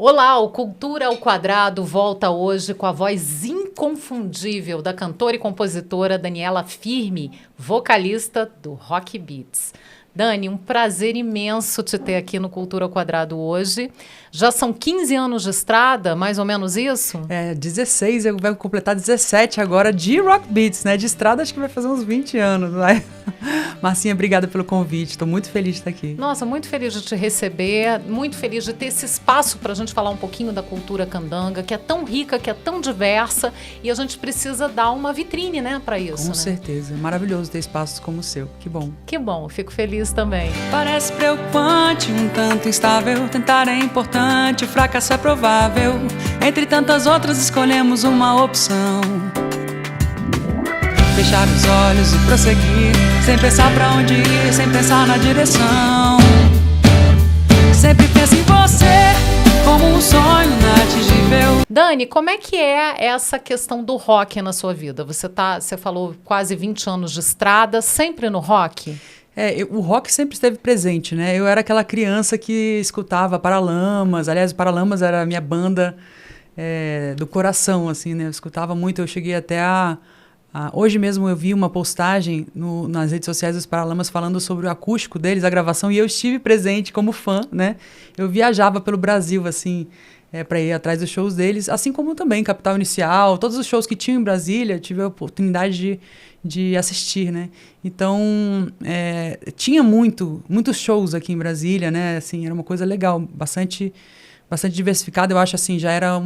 Olá, o Cultura ao Quadrado volta hoje com a voz inconfundível da cantora e compositora Daniela Firme, vocalista do Rock Beats. Dani, um prazer imenso te ter aqui no Cultura ao Quadrado hoje. Já são 15 anos de estrada, mais ou menos isso? 16, eu vou completar 17 agora de Rock Beats, né? De estrada acho que vai fazer uns 20 anos, né? Marcinha, obrigada pelo convite, estou muito feliz de estar aqui. Nossa, muito feliz de te receber, muito feliz de ter esse espaço para a gente falar um pouquinho da cultura candanga, que é tão rica, que é tão diversa, e a gente precisa dar uma vitrine, né, para isso. Com certeza, é maravilhoso ter espaços como o seu, que bom. Que bom, fico feliz também. Parece preocupante, um tanto instável, tentar é importante, o fracasso é provável, entre tantas outras escolhemos uma opção. Fechar os olhos e prosseguir, sem pensar pra onde ir, sem pensar na direção. Sempre penso em você, como um sonho inatingível. Dani, como é que é essa questão do rock na sua vida? Você falou quase 20 anos de estrada, sempre no rock? O rock sempre esteve presente, né? Eu era aquela criança que escutava Paralamas, aliás, o Paralamas era a minha banda do coração, assim, né? Eu escutava muito, eu cheguei até hoje mesmo eu vi uma postagem nas redes sociais dos Paralamas falando sobre o acústico deles, a gravação, e eu estive presente como fã, né? Eu viajava pelo Brasil, assim, para ir atrás dos shows deles, assim como também Capital Inicial, todos os shows que tinham em Brasília, tive a oportunidade de assistir, né? Então, tinha muitos shows aqui em Brasília, né? Assim, era uma coisa legal, bastante diversificada, eu acho, assim, já era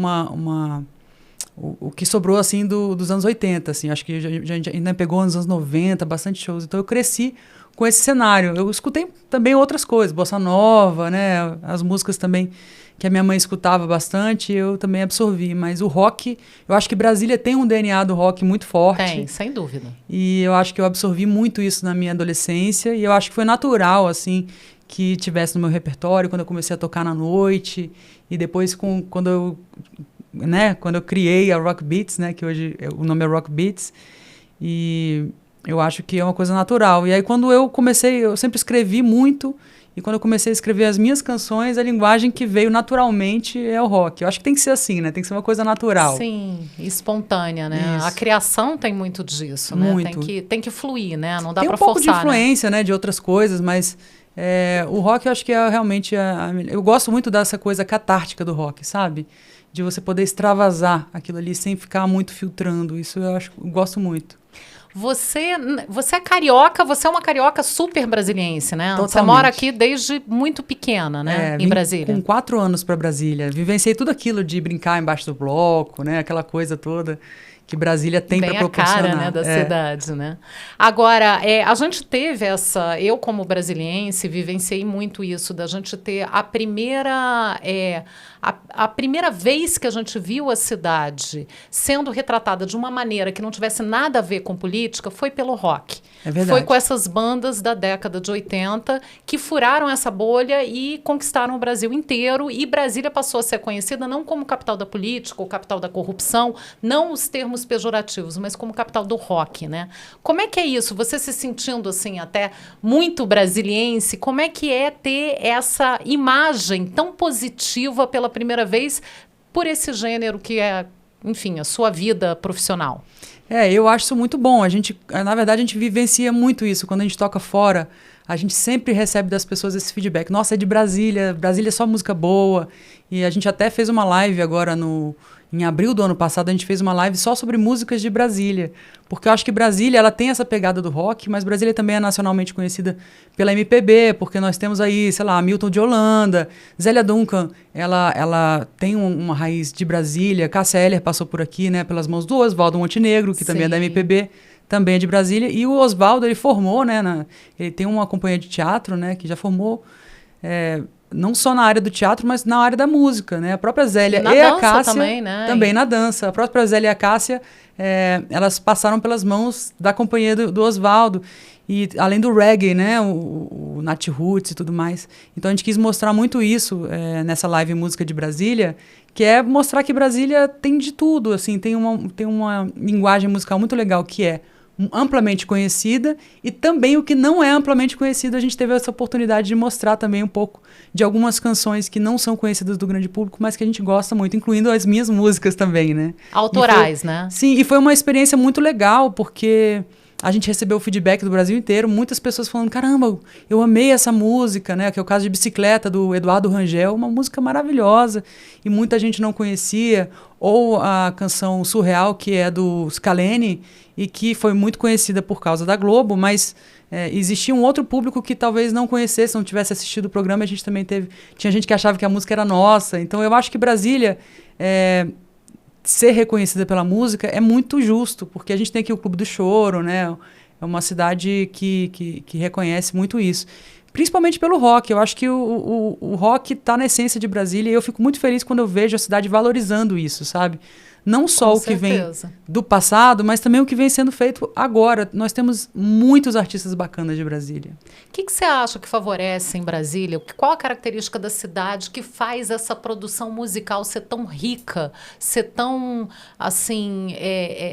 o que sobrou, assim, dos anos 80, assim, acho que já ainda pegou nos anos 90, bastante shows, então eu cresci com esse cenário. Eu escutei também outras coisas, bossa nova, né, as músicas também que a minha mãe escutava bastante, eu também absorvi, mas o rock, eu acho que Brasília tem um DNA do rock muito forte. Tem, sem dúvida. E eu acho que eu absorvi muito isso na minha adolescência, e eu acho que foi natural, assim, que tivesse no meu repertório, quando eu comecei a tocar na noite, e depois quando eu criei a Rock Beats, né, que hoje o nome é Rock Beats, e eu acho que é uma coisa natural. E aí quando eu sempre escrevi muito, e quando eu comecei a escrever as minhas canções, a linguagem que veio naturalmente é o rock. Eu acho que tem que ser assim, né, tem que ser uma coisa natural. Sim, espontânea, né? Isso. A criação tem muito disso, muito. né? Tem que fluir, né? Não dá tem pra um pouco forçar, de influência, né, de outras coisas, mas o rock eu acho que é realmente eu gosto muito dessa coisa catártica do rock, sabe? De você poder extravasar aquilo ali sem ficar muito filtrando. Isso eu gosto muito. Você é carioca, você é uma carioca super brasiliense, né? Totalmente. Você mora aqui desde muito pequena, né? Em Brasília. Com 4 anos para Brasília. Vivenciei tudo aquilo de brincar embaixo do bloco, né? Aquela coisa toda que Brasília tem para proporcionar. Bem a cara, né, da cidade, né? Agora, a gente teve eu como brasiliense, vivenciei muito isso, da gente ter a primeira vez que a gente viu a cidade sendo retratada de uma maneira que não tivesse nada a ver com política foi pelo rock. É verdade. Foi com essas bandas da década de 80 que furaram essa bolha e conquistaram o Brasil inteiro, e Brasília passou a ser conhecida não como capital da política ou capital da corrupção, não os termos pejorativos, mas como capital do rock, né? Como é que é isso? Você se sentindo assim até muito brasiliense, como é que é ter essa imagem tão positiva pela primeira vez por esse gênero que é, enfim, a sua vida profissional? Eu acho isso muito bom. Na verdade, a gente vivencia muito isso. Quando a gente toca fora, a gente sempre recebe das pessoas esse feedback. Nossa, é de Brasília, Brasília é só música boa. E a gente até fez uma live agora em abril do ano passado, a gente fez uma live só sobre músicas de Brasília. Porque eu acho que Brasília, ela tem essa pegada do rock, mas Brasília também é nacionalmente conhecida pela MPB, porque nós temos aí, sei lá, Milton de Holanda, Zélia Duncan, ela tem uma raiz de Brasília, Cássia Eller passou por aqui, né, pelas mãos do Oswaldo Montenegro, que também é da MPB, também é de Brasília, e o Oswaldo, ele formou, né, ele tem uma companhia de teatro, né, que já formou... não só na área do teatro, mas na área da música, né? A própria Zélia e a Cássia... também, né? Também na dança. A própria Zélia e a Cássia, elas passaram pelas mãos da companhia do Oswaldo. E além do reggae, né? O Nat Roots e tudo mais. Então a gente quis mostrar muito isso nessa live Música de Brasília, que é mostrar que Brasília tem de tudo, assim. Tem uma linguagem musical muito legal, que é amplamente conhecida, e também o que não é amplamente conhecido, a gente teve essa oportunidade de mostrar também um pouco de algumas canções que não são conhecidas do grande público, mas que a gente gosta muito, incluindo as minhas músicas também, né? Autorais, né? Sim, e foi uma experiência muito legal, porque a gente recebeu o feedback do Brasil inteiro, muitas pessoas falando, caramba, eu amei essa música, né? Que é o caso de Bicicleta, do Eduardo Rangel, uma música maravilhosa, e muita gente não conhecia. Ou a canção Surreal, que é do Scalene, e que foi muito conhecida por causa da Globo, mas existia um outro público que talvez não conhecesse, não tivesse assistido o programa, a gente também tinha gente que achava que a música era nossa. Então eu acho que Brasília... ser reconhecida pela música é muito justo, porque a gente tem aqui o Clube do Choro, né? É uma cidade que reconhece muito isso. Principalmente pelo rock. Eu acho que o rock está na essência de Brasília, e eu fico muito feliz quando eu vejo a cidade valorizando isso, sabe? Não só o que vem do passado, mas também o que vem sendo feito agora. Nós temos muitos artistas bacanas de Brasília. O que você acha que favorece em Brasília? Qual a característica da cidade que faz essa produção musical ser tão rica, ser tão, assim,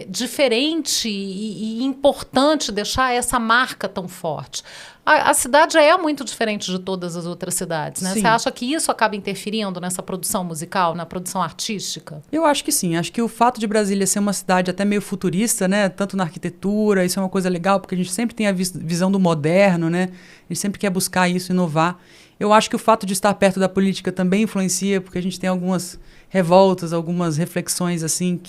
diferente e importante, deixar essa marca tão forte? A cidade é muito diferente de todas as outras cidades, né? Você acha que isso acaba interferindo nessa produção musical, na produção artística? Eu acho que sim. Acho que o fato de Brasília ser uma cidade até meio futurista, né? Tanto na arquitetura, isso é uma coisa legal, porque a gente sempre tem a visão do moderno, né? A gente sempre quer buscar isso, inovar. Eu acho que o fato de estar perto da política também influencia, porque a gente tem algumas revoltas, algumas reflexões, assim,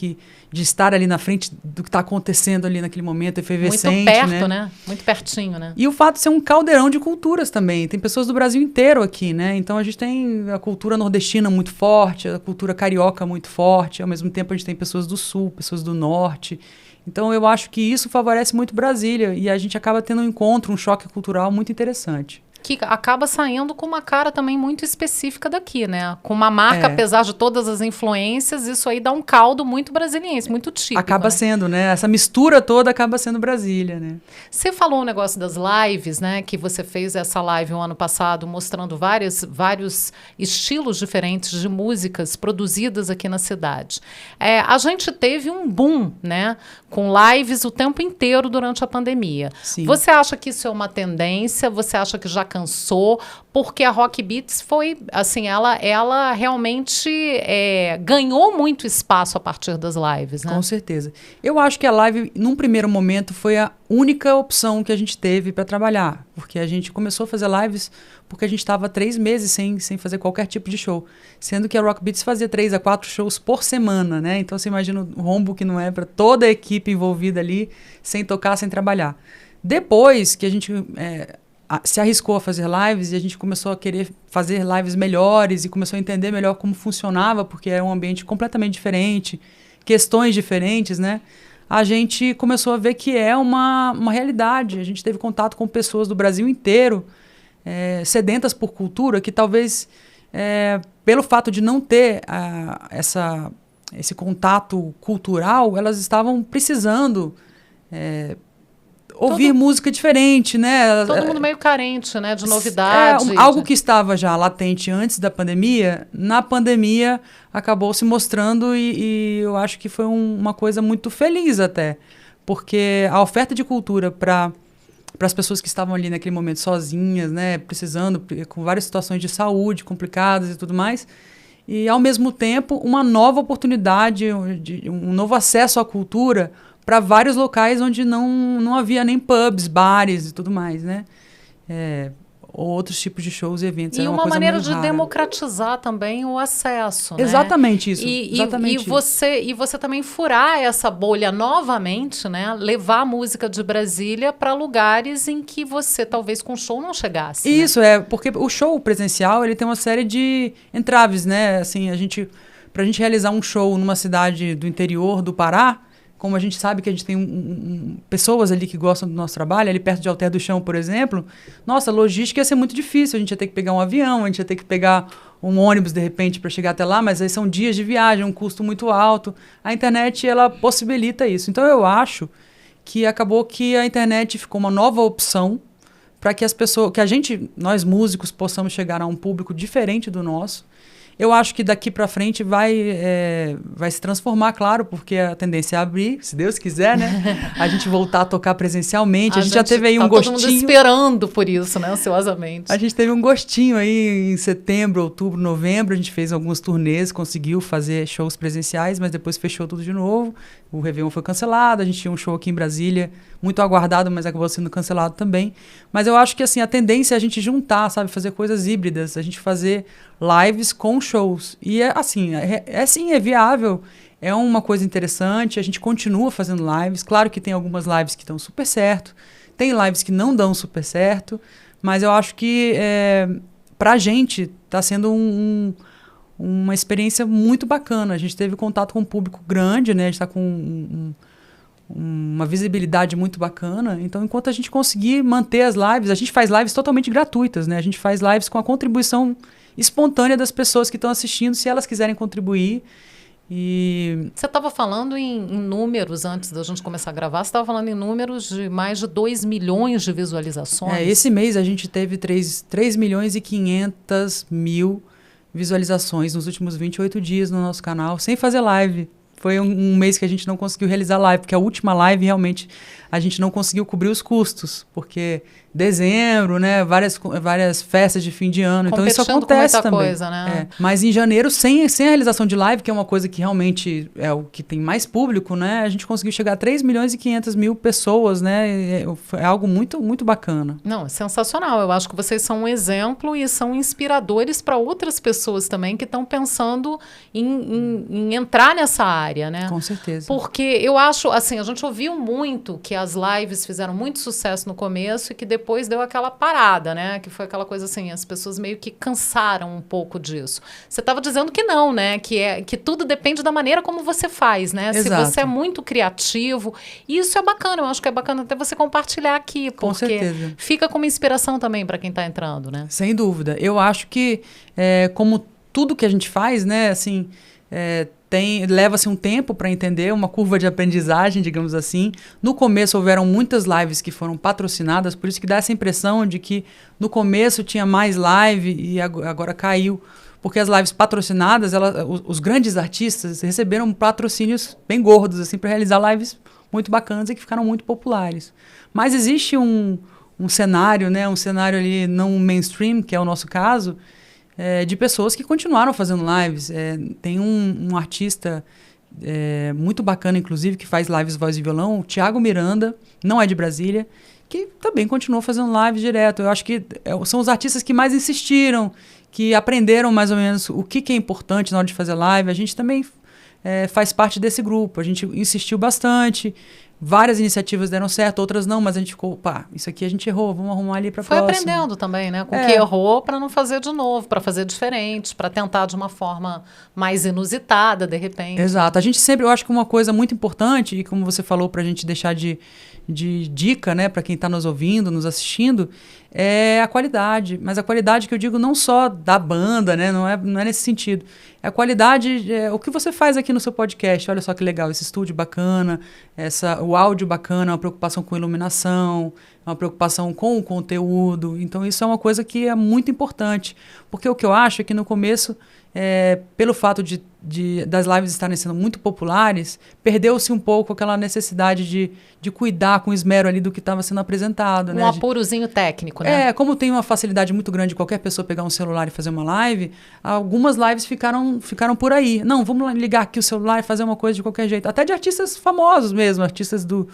de estar ali na frente do que está acontecendo ali naquele momento efervescente. Muito perto, né? Muito pertinho, né? E o fato de ser um caldeirão de culturas também. Tem pessoas do Brasil inteiro aqui, né? Então a gente tem a cultura nordestina muito forte, a cultura carioca muito forte. Ao mesmo tempo a gente tem pessoas do sul, pessoas do norte. Então eu acho que isso favorece muito Brasília, e a gente acaba tendo um encontro, um choque cultural muito interessante. Que acaba saindo com uma cara também muito específica daqui, né? Com uma marca, apesar de todas as influências, isso aí dá um caldo muito brasiliense, muito típico. Acaba né? sendo, né? Essa mistura toda acaba sendo Brasília, né? Você falou um negócio das lives, né? Que você fez essa live o ano passado mostrando vários estilos diferentes de músicas produzidas aqui na cidade. A gente teve um boom, né? Com lives o tempo inteiro durante a pandemia. Sim. Você acha que isso é uma tendência? Você acha que já cansou? Porque a Rock Beats foi, assim, ela realmente ganhou muito espaço a partir das lives, né? Com certeza. Eu acho que a live, num primeiro momento, foi a única opção que a gente teve para trabalhar. Porque a gente começou a fazer lives porque a gente estava 3 meses sem fazer qualquer tipo de show. Sendo que a Rock Beats fazia 3 a 4 shows por semana, né? Então você imagina o rombo que não é para toda a equipe envolvida ali, sem tocar, sem trabalhar. Depois que a gente se arriscou a fazer lives, e a gente começou a querer fazer lives melhores e começou a entender melhor como funcionava, porque era um ambiente completamente diferente, questões diferentes, né? A gente começou a ver que é uma realidade. A gente teve contato com pessoas do Brasil inteiro, sedentas por cultura, que talvez, pelo fato de não ter esse contato cultural, elas estavam precisando ouvir música diferente, né? Todo mundo meio carente, né? De novidade. Algo que estava já latente antes da pandemia, na pandemia acabou se mostrando, e eu acho que foi uma coisa muito feliz até, porque a oferta de cultura para as pessoas que estavam ali naquele momento sozinhas, né? Precisando, com várias situações de saúde complicadas e tudo mais, e ao mesmo tempo uma nova oportunidade, um novo acesso à cultura para vários locais onde não havia nem pubs, bares e tudo mais, né? Ou outros tipos de shows e eventos. E uma maneira de democratizar também o acesso, né? Exatamente isso. E você também furar essa bolha novamente, né? Levar a música de Brasília para lugares em que você talvez com o show não chegasse. Isso, porque o show presencial ele tem uma série de entraves, né? Assim, pra gente realizar um show numa cidade do interior do Pará, como a gente sabe que a gente tem pessoas ali que gostam do nosso trabalho, ali perto de Alter do Chão, por exemplo, nossa, a logística ia ser muito difícil. A gente ia ter que pegar um avião, a gente ia ter que pegar um ônibus, de repente, para chegar até lá, mas aí são dias de viagem, um custo muito alto. A internet, ela possibilita isso. Então, eu acho que acabou que a internet ficou uma nova opção para que nós músicos, possamos chegar a um público diferente do nosso, Eu acho que daqui para frente vai se transformar, claro, porque a tendência é abrir, se Deus quiser, né? A gente voltar a tocar presencialmente. A gente já teve aí um gostinho. Todo mundo esperando por isso, né? Ansiosamente. A gente teve um gostinho aí em setembro, outubro, novembro. A gente fez alguns turnês, conseguiu fazer shows presenciais, mas depois fechou tudo de novo. O Réveillon foi cancelado. A gente tinha um show aqui em Brasília, muito aguardado, mas acabou sendo cancelado também. Mas eu acho que assim, a tendência é a gente juntar, sabe? Fazer coisas híbridas, a gente fazer lives com shows. E sim, é viável, é uma coisa interessante, a gente continua fazendo lives. Claro que tem algumas lives que dão super certo, tem lives que não dão super certo, mas eu acho que pra gente tá sendo uma experiência muito bacana. A gente teve contato com um público grande, né? A gente tá com uma visibilidade muito bacana. Então, enquanto a gente conseguir manter as lives, a gente faz lives totalmente gratuitas, né? A gente faz lives com a contribuição espontânea das pessoas que estão assistindo, se elas quiserem contribuir. E você estava falando em números antes da gente começar a gravar, você estava falando em números de mais de 2 milhões de visualizações. Esse mês a gente teve 3 milhões e 500 mil visualizações nos últimos 28 dias no nosso canal, sem fazer live. Foi um mês que a gente não conseguiu realizar live, porque a última live realmente a gente não conseguiu cobrir os custos, porque dezembro, né, várias festas de fim de ano, então isso acontece também. Coisa, né? Mas em janeiro, sem a realização de live, que é uma coisa que realmente é o que tem mais público, né, a gente conseguiu chegar a 3 milhões e 500 mil pessoas, né, é algo muito, muito bacana. Não, é sensacional, eu acho que vocês são um exemplo e são inspiradores para outras pessoas também que estão pensando em entrar nessa área, né? Com certeza. Porque eu acho, assim, a gente ouviu muito que as lives fizeram muito sucesso no começo e que depois deu aquela parada, né? Que foi aquela coisa assim, as pessoas meio que cansaram um pouco disso. Você estava dizendo que não, né? Que tudo depende da maneira como você faz, né? Exato. Se você é muito criativo. E isso é bacana, eu acho que é bacana até você compartilhar aqui, porque com certeza. Fica como inspiração também para quem está entrando, né? Sem dúvida. Eu acho que, como tudo que a gente faz, né? Assim, leva-se um tempo para entender, uma curva de aprendizagem, digamos assim. No começo houveram muitas lives que foram patrocinadas, por isso que dá essa impressão de que no começo tinha mais live e agora caiu. Porque as lives patrocinadas, os grandes artistas receberam patrocínios bem gordos assim, para realizar lives muito bacanas e que ficaram muito populares. Mas existe um cenário, né, um cenário ali não mainstream, que é o nosso caso, de pessoas que continuaram fazendo lives. Tem um artista muito bacana, inclusive, que faz lives voz e violão, o Thiago Miranda, não é de Brasília, que também continuou fazendo lives direto. Eu acho que são os artistas que mais insistiram, que aprenderam mais ou menos o que é importante na hora de fazer live. A gente também faz parte desse grupo. A gente insistiu bastante. Várias iniciativas deram certo, outras não, mas a gente ficou, isso aqui a gente errou, vamos arrumar ali para a próxima. Foi aprendendo também, né? Com o que errou para não fazer de novo, para fazer diferente, para tentar de uma forma mais inusitada, de repente. Exato. A gente sempre, eu acho que uma coisa muito importante, e como você falou, para a gente deixar de dica, né, para quem está nos ouvindo, nos assistindo, é a qualidade. Mas a qualidade que eu digo não só da banda, né, não é nesse sentido. É a qualidade, o que você faz aqui no seu podcast. Olha só que legal, esse estúdio bacana, o áudio bacana, uma preocupação com iluminação, uma preocupação com o conteúdo. Então isso é uma coisa que é muito importante. Porque o que eu acho é que no começo, pelo fato das lives estarem sendo muito populares, perdeu-se um pouco aquela necessidade de cuidar com esmero ali do que estava sendo apresentado. Um apurozinho técnico, né? Como tem uma facilidade muito grande de qualquer pessoa pegar um celular e fazer uma live, algumas lives ficaram por aí. Não, vamos ligar aqui o celular e fazer uma coisa de qualquer jeito. Até de artistas famosos mesmo, artistas do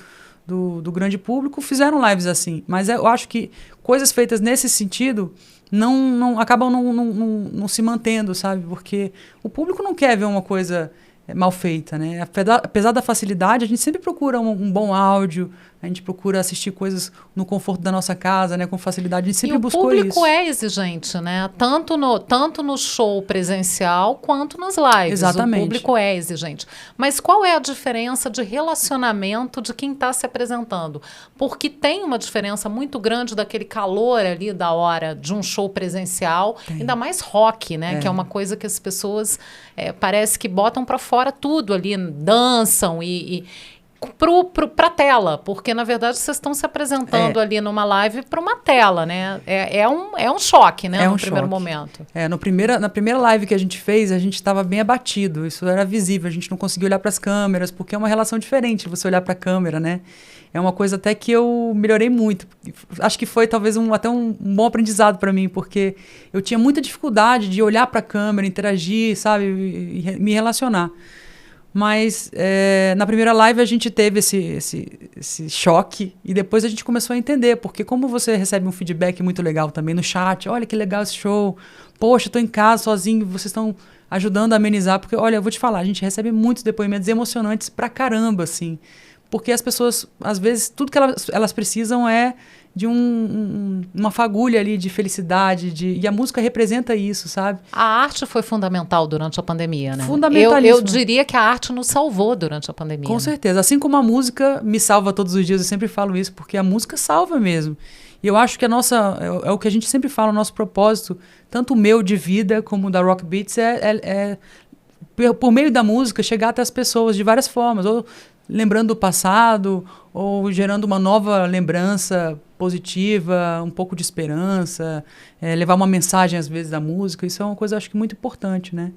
grande público fizeram lives assim. Mas eu acho que coisas feitas nesse sentido acabam não se mantendo, sabe? Porque o público não quer ver uma coisa mal feita, né? Apesar da facilidade, a gente sempre procura um bom áudio, a gente procura assistir coisas no conforto da nossa casa, né? Com facilidade, a gente sempre buscou isso. E o público é exigente, né? Tanto no show presencial quanto nas lives. Exatamente. O público é exigente. Mas qual é a diferença de relacionamento de quem está se apresentando? Porque tem uma diferença muito grande daquele calor ali da hora de um show presencial, ainda mais rock, né? Que é uma coisa que as pessoas parece que botam para fora tudo ali, dançam para a tela, porque na verdade vocês estão se apresentando ali numa live para uma tela, né? É um choque, né? No primeiro momento. Na primeira live que a gente fez, a gente estava bem abatido, isso era visível, a gente não conseguia olhar para as câmeras, porque é uma relação diferente você olhar para a câmera, né? É uma coisa até que eu melhorei muito. Acho que foi talvez até um bom aprendizado para mim, porque eu tinha muita dificuldade de olhar para a câmera, interagir, sabe, e me relacionar. Mas na primeira live a gente teve esse choque e depois a gente começou a entender, porque como você recebe um feedback muito legal também no chat, olha que legal esse show, poxa, eu tô em casa sozinho, vocês estão ajudando a amenizar, porque olha, eu vou te falar, a gente recebe muitos depoimentos emocionantes pra caramba, assim, porque as pessoas, às vezes, tudo que elas precisam é de uma fagulha ali de felicidade, e a música representa isso, sabe? A arte foi fundamental durante a pandemia, né? Fundamentalíssimo. Eu diria que a arte nos salvou durante a pandemia. Com certeza. Assim como a música me salva todos os dias, eu sempre falo isso, porque a música salva mesmo. E eu acho que é o que a gente sempre fala, o nosso propósito, tanto o meu de vida como o da Rock Beats, por meio da música, chegar até as pessoas de várias formas, ou lembrando do passado, ou gerando uma nova lembrança positiva, um pouco de esperança, levar uma mensagem às vezes da música, isso é uma coisa acho que muito importante, né?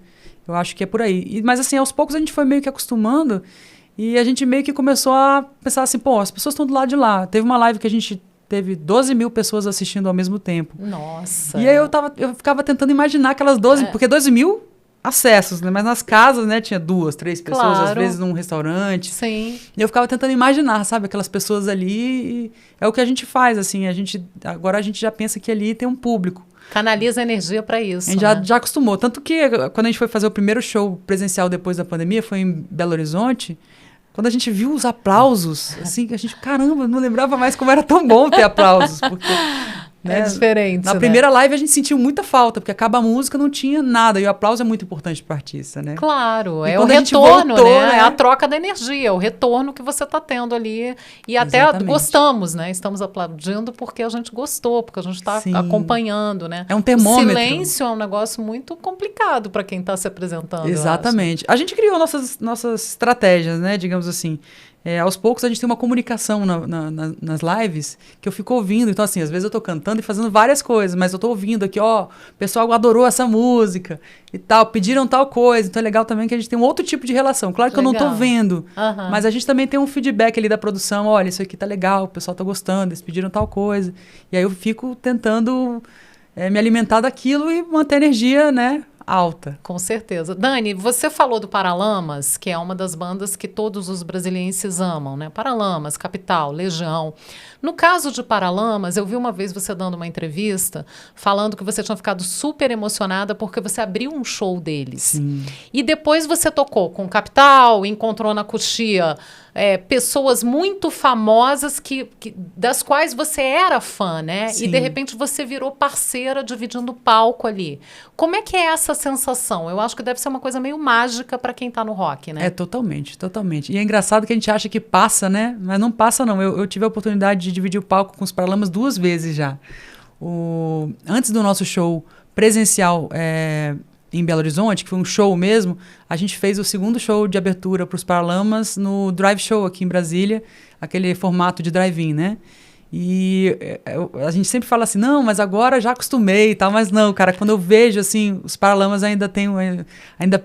Eu acho que é por aí. Mas assim, aos poucos a gente foi meio que acostumando e a gente meio que começou a pensar assim, pô, as pessoas estão do lado de lá. Teve uma live que a gente teve 12 mil pessoas assistindo ao mesmo tempo. Nossa! E aí eu ficava tentando imaginar aquelas 12, porque 12 mil acessos, né? Mas nas casas, né, tinha 2, 3 pessoas, às vezes num restaurante. Sim. E eu ficava tentando imaginar, sabe, aquelas pessoas ali. E é o que a gente faz, assim. Agora a gente já pensa que ali tem um público. Canaliza energia para isso. A gente já acostumou. Tanto que quando a gente foi fazer o primeiro show presencial depois da pandemia, foi em Belo Horizonte. Quando a gente viu os aplausos, assim, a gente, caramba, não lembrava mais como era tão bom ter aplausos. Porque, né, é diferente. Na primeira live a gente sentiu muita falta, porque acaba a música, não tinha nada. E o aplauso é muito importante para o artista, né? Claro, é o retorno, voltou, né? É a troca da energia, o retorno que você está tendo ali. E até gostamos, né? Estamos aplaudindo porque a gente gostou, porque a gente está acompanhando, né? É um termômetro. O silêncio é um negócio muito complicado para quem está se apresentando. Exatamente. A gente criou nossas estratégias, né? Digamos assim. Aos poucos a gente tem uma comunicação nas lives que eu fico ouvindo. Então, assim, às vezes eu tô cantando e fazendo várias coisas, mas eu tô ouvindo aqui, ó, o pessoal adorou essa música e tal, pediram tal coisa. Então é legal também que a gente tem um outro tipo de relação. Claro que eu não tô vendo, mas a gente também tem um feedback ali da produção. Olha, isso aqui tá legal, o pessoal tá gostando, eles pediram tal coisa. E aí eu fico tentando me alimentar daquilo e manter a energia, né, alta. Com certeza. Dani, você falou do Paralamas, que é uma das bandas que todos os brasilienses amam, né? Paralamas, Capital, Legião. No caso de Paralamas, eu vi uma vez você dando uma entrevista falando que você tinha ficado super emocionada porque você abriu um show deles. Sim. E depois você tocou com Capital, encontrou na coxia pessoas muito famosas das quais você era fã, né? Sim. E de repente você virou parceira dividindo o palco ali. Como é que é essa sensação? Eu acho que deve ser uma coisa meio mágica para quem tá no rock, né? Totalmente, totalmente. E é engraçado que a gente acha que passa, né? Mas não passa, não. Eu tive a oportunidade de dividir o palco com os Paralamas 2 vezes já. Antes do nosso show presencial em Belo Horizonte, que foi um show mesmo, a gente fez o segundo show de abertura para os Paralamas no Drive Show aqui em Brasília, aquele formato de drive-in, né? E a gente sempre fala assim, não, mas agora já acostumei e tal, mas não, cara, quando eu vejo, assim, os Paralamas ainda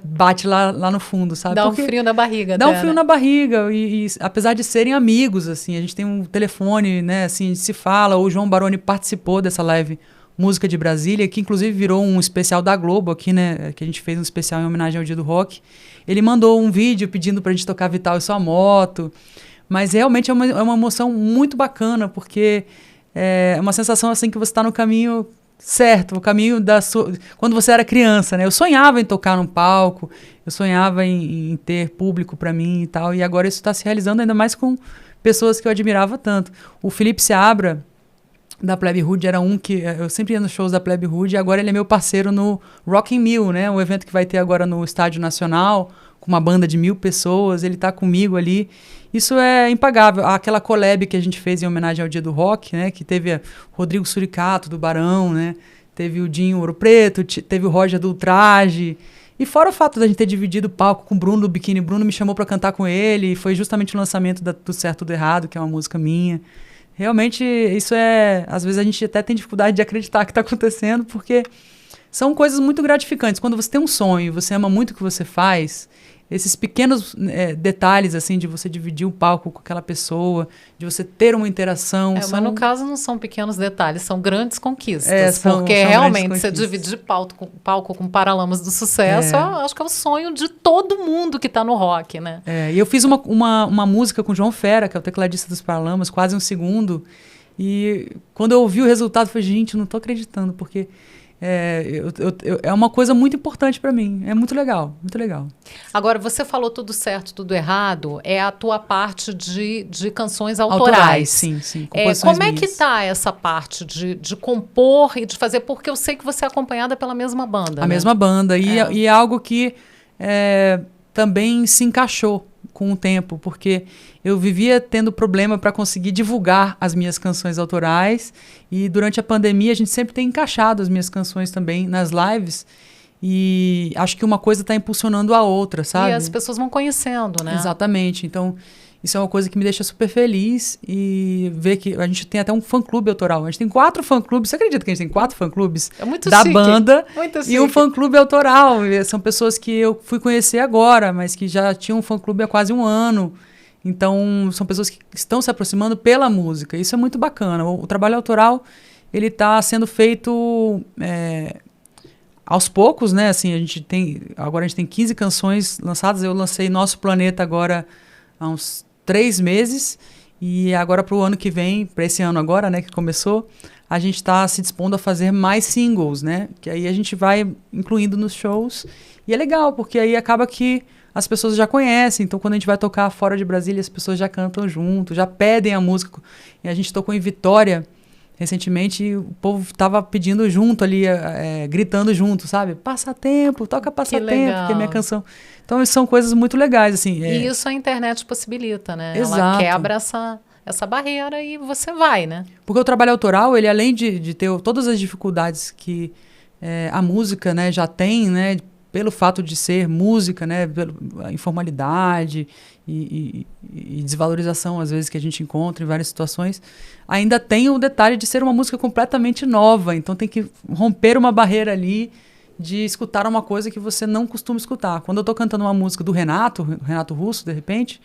bate lá no fundo, sabe? Dá um frio na barriga. Dá um frio na barriga, e apesar de serem amigos, assim, a gente tem um telefone, né, assim, se fala, o João Baroni participou dessa live Música de Brasília, que inclusive virou um especial da Globo aqui, né, que a gente fez um especial em homenagem ao Dia do Rock. Ele mandou um vídeo pedindo pra gente tocar Vital e Sua Moto. Mas realmente é uma emoção muito bacana, porque é uma sensação assim que você está no caminho certo, o caminho quando você era criança, né? Eu sonhava em tocar num palco, eu sonhava em ter público para mim e tal, e agora isso está se realizando ainda mais com pessoas que eu admirava tanto. O Felipe Seabra, da Plebe Hood, era um que eu sempre ia nos shows da Plebe Hood, e agora ele é meu parceiro no Rock in Rio, né? Um evento que vai ter agora no Estádio Nacional, com uma banda de 1.000 pessoas, ele tá comigo ali. Isso é impagável. Aquela collab que a gente fez em homenagem ao Dia do Rock, né? Que teve o Rodrigo Suricato, do Barão, né? Teve o Dinho Ouro Preto, teve o Roger do Ultraje. E fora o fato da gente ter dividido o palco com o Bruno do Biquíni, Bruno me chamou para cantar com ele, e foi justamente o lançamento do Certo Tudo Errado, que é uma música minha. Realmente, isso às vezes a gente até tem dificuldade de acreditar que está acontecendo, porque são coisas muito gratificantes. Quando você tem um sonho, você ama muito o que você faz, esses pequenos detalhes, assim, de você dividir o palco com aquela pessoa, de você ter uma interação. Mas no caso não são pequenos detalhes, são grandes conquistas. Porque são realmente você dividir palco com Paralamas do Sucesso, eu acho que é o sonho de todo mundo que está no rock, né? E eu fiz uma música com o João Fera, que é o tecladista dos Paralamas, quase um segundo. E quando eu ouvi o resultado, eu falei, gente, eu não estou acreditando, porque é uma coisa muito importante para mim. É muito legal, muito legal. Agora, você falou Tudo Certo, Tudo Errado, é a tua parte de canções autorais. Sim. Como é que tá essa parte de compor e de fazer? Porque eu sei que você é acompanhada pela mesma banda. A mesma banda. E é algo que também se encaixou com o tempo, porque eu vivia tendo problema para conseguir divulgar as minhas canções autorais, e durante a pandemia a gente sempre tem encaixado as minhas canções também nas lives, e acho que uma coisa está impulsionando a outra, sabe? E as pessoas vão conhecendo, né? Exatamente. Então, isso é uma coisa que me deixa super feliz, e ver que a gente tem até um fã-clube autoral. A gente tem 4 fã-clubes. Você acredita que a gente tem 4 fã-clubes da banda e um fã-clube autoral? E são pessoas que eu fui conhecer agora, mas que já tinham um fã-clube há quase um ano. Então, são pessoas que estão se aproximando pela música. Isso é muito bacana. O trabalho autoral, ele está sendo feito aos poucos, né? Assim, agora a gente tem 15 canções lançadas. Eu lancei Nosso Planeta agora há uns 3 meses, e agora para o ano que vem, para esse ano agora, né, que começou, a gente está se dispondo a fazer mais singles, né, que aí a gente vai incluindo nos shows, e é legal, porque aí acaba que as pessoas já conhecem, então quando a gente vai tocar fora de Brasília, as pessoas já cantam junto, já pedem a música, e a gente tocou em Vitória recentemente, e o povo estava pedindo junto ali, gritando junto, sabe? Passatempo, toca Passatempo, que é minha canção. Então, são coisas muito legais, assim. E isso a internet possibilita, né? Exato. Ela quebra essa barreira e você vai, né? Porque o trabalho autoral, ele além de ter todas as dificuldades que a música, né, já tem, né, pelo fato de ser música, né, pela informalidade e desvalorização, às vezes, que a gente encontra em várias situações, ainda tem o detalhe de ser uma música completamente nova. Então, tem que romper uma barreira ali de escutar uma coisa que você não costuma escutar. Quando eu estou cantando uma música do Renato Russo, de repente,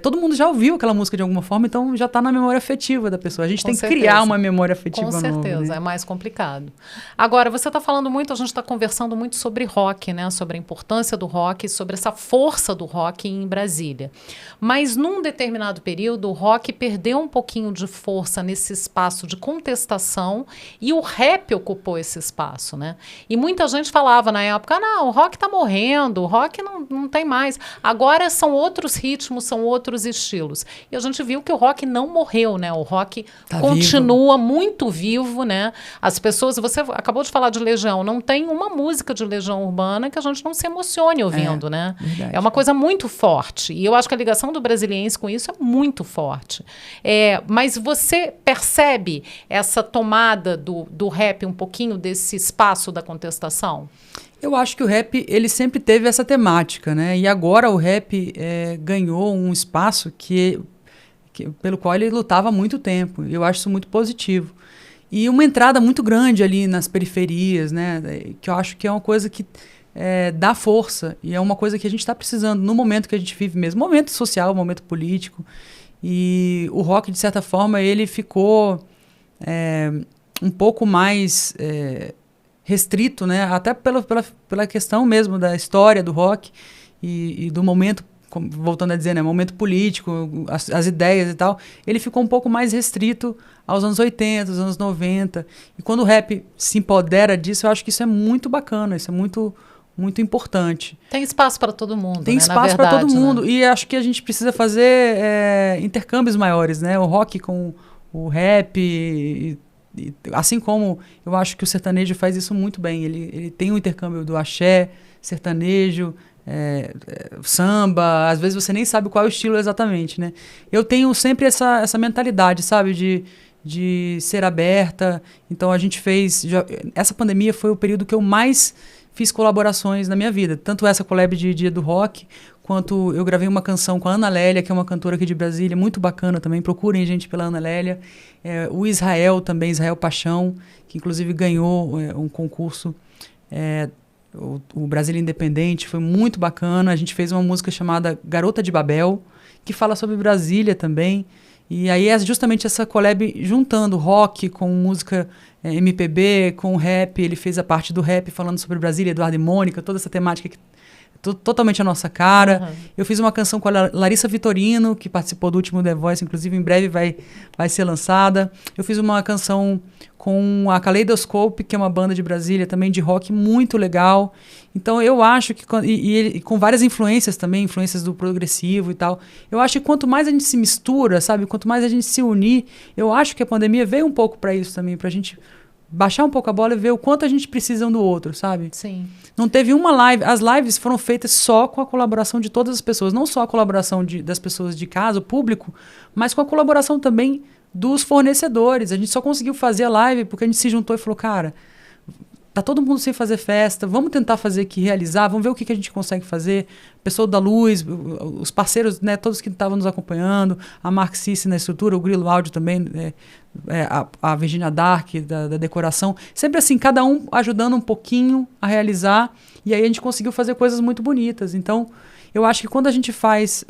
todo mundo já ouviu aquela música de alguma forma, então já está na memória afetiva da pessoa. A gente tem que criar uma memória afetiva nova. Com certeza, né? É mais complicado. Agora, você está falando muito, a gente está conversando muito sobre rock, né? Sobre a importância do rock, sobre essa força do rock em Brasília. Mas num determinado período, o rock perdeu um pouquinho de força nesse espaço de contestação, e o rap ocupou esse espaço, né? E muita gente falava na época, não, o rock está morrendo, o rock não tem mais. Agora são outros ritmos, são outros estilos. E a gente viu que o rock não morreu, né? O rock continua muito vivo, né? As pessoas, você acabou de falar de Legião, não tem uma música de Legião Urbana que a gente não se emocione ouvindo, né? Verdade. É uma coisa muito forte. E eu acho que a ligação do Brasiliense com isso é muito forte. Mas você percebe essa tomada do rap um pouquinho desse espaço da contestação? Eu acho que o rap, ele sempre teve essa temática, né? E agora o rap ganhou um espaço pelo qual ele lutava há muito tempo. Eu acho isso muito positivo. E uma entrada muito grande ali nas periferias, né? Que eu acho que é uma coisa que dá força. E é uma coisa que a gente está precisando no momento que a gente vive mesmo. Momento social, momento político. E o rock, de certa forma, ele ficou um pouco mais restrito, né? Até pela questão mesmo da história do rock e do momento, voltando a dizer, né? Momento político, as ideias e tal. Ele ficou um pouco mais restrito aos anos 80, aos anos 90. E quando o rap se empodera disso, eu acho que isso é muito bacana, isso é muito, muito importante. Tem espaço para todo mundo, Tem né? espaço para todo mundo. Né? E acho que a gente precisa fazer intercâmbios maiores, né? O rock com o rap assim como eu acho que o sertanejo faz isso muito bem. Ele tem um intercâmbio do axé, sertanejo, samba. Às vezes você nem sabe qual é o estilo exatamente, né? Eu tenho sempre essa mentalidade, sabe? De ser aberta. Então a gente fez... essa pandemia foi o período que eu mais fiz colaborações na minha vida. Tanto essa collab de Dia do Rock, quanto eu gravei uma canção com a Ana Lélia, que é uma cantora aqui de Brasília, muito bacana também. Procurem, gente, pela Ana Lélia. O Israel também, Israel Paixão, que inclusive ganhou um concurso, o Brasília Independente, foi muito bacana. A gente fez uma música chamada Garota de Babel, que fala sobre Brasília também. E aí é justamente essa collab juntando rock com música MPB, com rap. Ele fez a parte do rap falando sobre Brasília, Eduardo e Mônica, toda essa temática que totalmente a nossa cara. Uhum. Eu fiz uma canção com a Larissa Vitorino, que participou do último The Voice, inclusive em breve vai ser lançada. Eu fiz uma canção com a Kaleidoscope, que é uma banda de Brasília, também de rock, muito legal. Então eu acho que, e com várias influências também, influências do progressivo e tal, eu acho que quanto mais a gente se mistura, sabe, quanto mais a gente se unir, eu acho que a pandemia veio um pouco para isso também, pra gente baixar um pouco a bola e ver o quanto a gente precisa um do outro, sabe? Sim. Não teve uma live. As lives foram feitas só com a colaboração de todas as pessoas. Não só a colaboração das pessoas de casa, o público, mas com a colaboração também dos fornecedores. A gente só conseguiu fazer a live porque a gente se juntou e falou, cara, tá todo mundo sem fazer festa, vamos tentar fazer aqui, realizar, vamos ver o que a gente consegue fazer. Pessoa da luz, os parceiros, né, todos que estavam nos acompanhando, a Marxice na estrutura, o Grilo Áudio também, a Virginia Dark da decoração. Sempre assim, cada um ajudando um pouquinho a realizar, e aí a gente conseguiu fazer coisas muito bonitas. Então, eu acho que quando a gente faz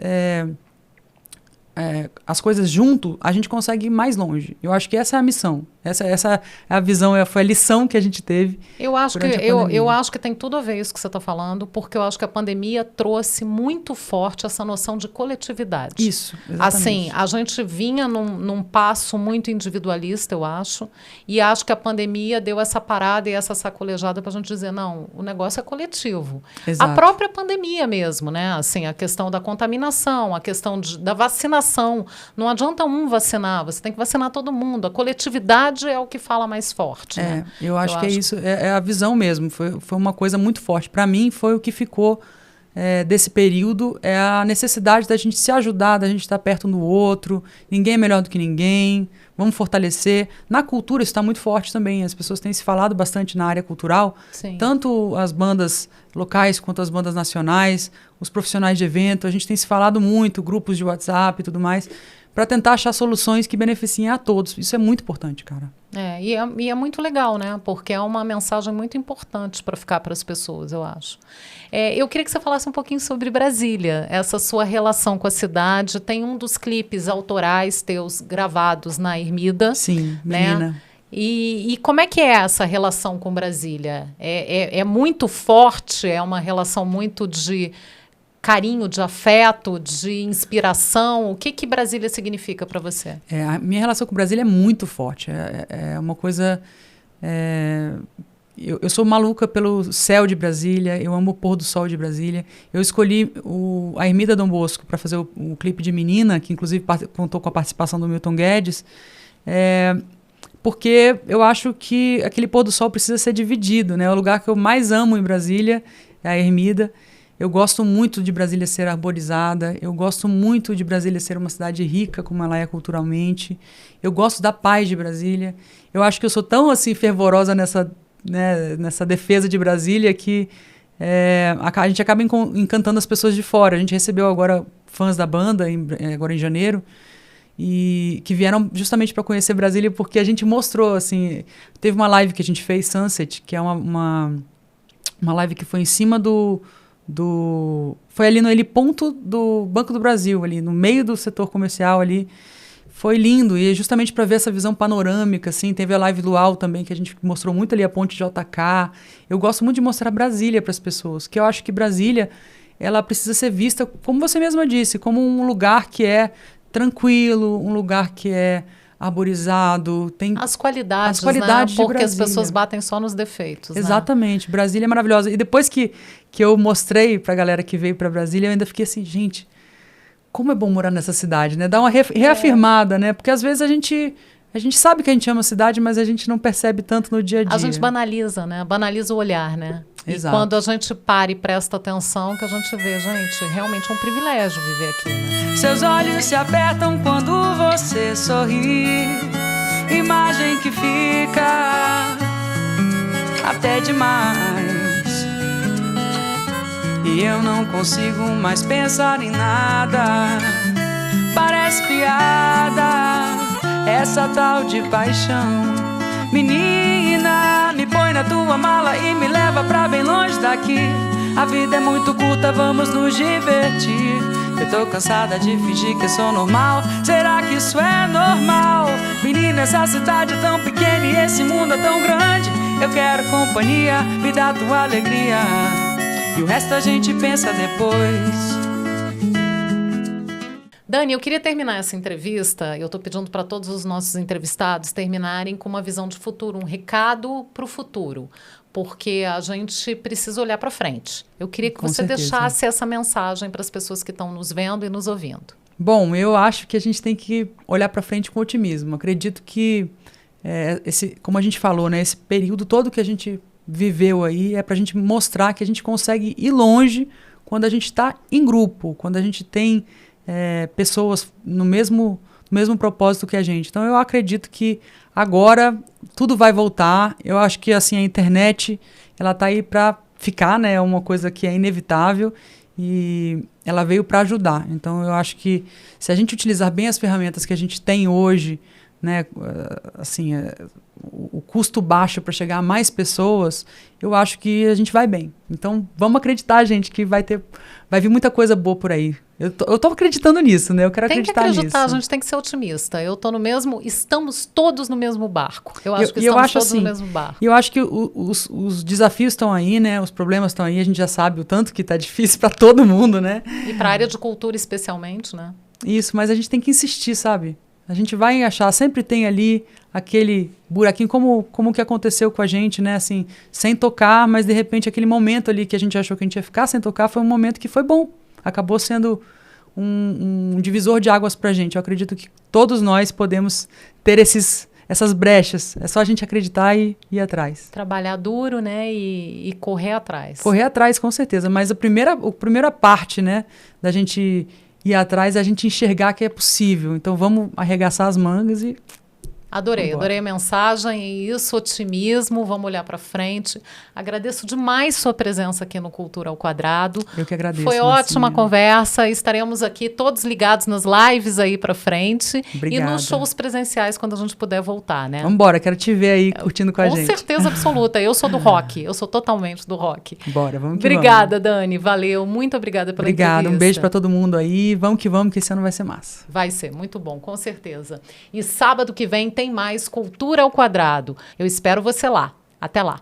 as coisas junto, a gente consegue ir mais longe. Eu acho que essa é a missão. Essa é a visão, foi a lição que a gente teve. Eu acho que tem tudo a ver isso que você está falando, porque eu acho que a pandemia trouxe muito forte essa noção de coletividade. Isso, exatamente. Assim, a gente vinha num passo muito individualista, eu acho, e acho que a pandemia deu essa parada e essa sacolejada para a gente dizer, não, o negócio é coletivo. Exato. A própria pandemia mesmo, né? Assim, a questão da contaminação, a questão da vacinação. Não adianta um vacinar, você tem que vacinar todo mundo. A coletividade é o que fala mais forte. Né? Eu acho que é isso, é a visão mesmo. Foi uma coisa muito forte. Para mim, foi o que ficou desse período, é a necessidade da gente se ajudar, da gente estar perto um do outro. Ninguém é melhor do que ninguém. Vamos fortalecer. Na cultura isso está muito forte também. As pessoas têm se falado bastante na área cultural. Sim. Tanto as bandas locais quanto as bandas nacionais, os profissionais de evento. A gente tem se falado muito, grupos de WhatsApp e tudo mais, para tentar achar soluções que beneficiem a todos. Isso é muito importante, cara. E é muito legal, né? Porque é uma mensagem muito importante para ficar para as pessoas, eu acho. Eu queria que você falasse um pouquinho sobre Brasília, essa sua relação com a cidade. Tem um dos clipes autorais teus gravados na Ermida. Sim, menina. Né? E como é que é essa relação com Brasília? É muito forte? É uma relação muito de carinho, de afeto, de inspiração? O que Brasília significa para você? A minha relação com Brasília é muito forte. É uma coisa... Eu sou maluca pelo céu de Brasília, eu amo o pôr do sol de Brasília. Eu escolhi a Ermida Dom Bosco para fazer o clipe de Menina, que inclusive contou com a participação do Milton Guedes, porque eu acho que aquele pôr do sol precisa ser dividido, né? O lugar que eu mais amo em Brasília é a Ermida. Eu gosto muito de Brasília ser arborizada, eu gosto muito de Brasília ser uma cidade rica como ela é culturalmente, eu gosto da paz de Brasília. Eu acho que eu sou tão assim fervorosa nessa defesa de Brasília que a gente acaba encantando as pessoas de fora. A gente recebeu agora fãs da banda, agora em janeiro, e que vieram justamente para conhecer Brasília porque a gente mostrou, assim, teve uma live que a gente fez, Sunset, que é uma live que foi em cima foi ali no ponto do Banco do Brasil, ali no meio do setor comercial ali. Foi lindo, e justamente para ver essa visão panorâmica, assim. Teve a live Luau também, que a gente mostrou muito ali a ponte de JK. Eu gosto muito de mostrar Brasília para as pessoas, que eu acho que Brasília, ela precisa ser vista, como você mesma disse, como um lugar que é tranquilo, um lugar que é arborizado, tem as qualidades, né? Porque as pessoas batem só nos defeitos. Exatamente, né? Brasília é maravilhosa. E depois que eu mostrei pra galera que veio pra Brasília, eu ainda fiquei assim, gente, como é bom morar nessa cidade, né? Dá uma reafirmada, né? Porque às vezes a gente sabe que a gente ama a cidade, mas a gente não percebe tanto no dia a dia. A gente banaliza, né? Banaliza o olhar, né? Exato. E quando a gente para e presta atenção, que a gente vê, gente, realmente é um privilégio viver aqui, né? Seus olhos se apertam quando você sorri, imagem que fica até demais e eu não consigo mais pensar em nada. Parece piada essa tal de paixão. Menina, me põe na tua mala e me leva pra bem longe daqui. A vida é muito curta, vamos nos divertir. Eu tô cansada de fingir que eu sou normal. Será que isso é normal? Menina, essa cidade é tão pequena e esse mundo é tão grande. Eu quero companhia, me dá tua alegria, e o resto a gente pensa depois. Dani, eu queria terminar essa entrevista, eu estou pedindo para todos os nossos entrevistados terminarem com uma visão de futuro, um recado para o futuro, porque a gente precisa olhar para frente. Eu queria que você deixasse essa mensagem para as pessoas que estão nos vendo e nos ouvindo. Bom, eu acho que a gente tem que olhar para frente com otimismo. Acredito que, como a gente falou, né, esse período todo que a gente viveu aí é para a gente mostrar que a gente consegue ir longe quando a gente está em grupo, quando a gente tem pessoas no mesmo propósito que a gente. Então eu acredito que agora tudo vai voltar. Eu acho que assim a internet ela tá aí para ficar, né? É uma coisa que é inevitável e ela veio para ajudar. Então eu acho que se a gente utilizar bem as ferramentas que a gente tem hoje, né? Assim, o custo baixo para chegar a mais pessoas, eu acho que a gente vai bem. Então vamos acreditar, gente, que vai vir muita coisa boa por aí. Eu tô acreditando nisso, né? Eu quero acreditar nisso. Tem que acreditar, a gente tem que ser otimista. Estamos todos no mesmo barco. Eu acho que estamos todos no mesmo barco. E eu acho que os desafios estão aí, né? Os problemas estão aí, a gente já sabe o tanto que tá difícil para todo mundo, né? E para a área de cultura especialmente, né? Isso, mas a gente tem que insistir, sabe? A gente vai achar, sempre tem ali aquele buraquinho, como que aconteceu com a gente, né? Assim, sem tocar, mas de repente aquele momento ali que a gente achou que a gente ia ficar sem tocar foi um momento que foi bom. Acabou sendo um divisor de águas pra gente. Eu acredito que todos nós podemos ter essas brechas. É só a gente acreditar e ir atrás. Trabalhar duro, né? E correr atrás. Correr atrás, com certeza. Mas a primeira parte, né, da gente ir atrás é a gente enxergar que é possível. Então vamos arregaçar as mangas e... Adorei a mensagem, e isso, otimismo, vamos olhar para frente. Agradeço demais sua presença aqui no Cultura ao Quadrado. Eu que agradeço. Foi ótima conversa, estaremos aqui todos ligados nas lives aí para frente. Obrigada. E nos shows presenciais quando a gente puder voltar, né? Vamos embora, quero te ver aí curtindo com a gente. Com certeza absoluta, eu sou do rock, eu sou totalmente do rock. Bora, vamos que Obrigada, Dani, valeu, muito obrigada pela entrevista. Um beijo para todo mundo aí, vamos, que esse ano vai ser massa. Vai ser, muito bom, com certeza. E sábado que vem tem mais Cultura ao Quadrado. Eu espero você lá. Até lá.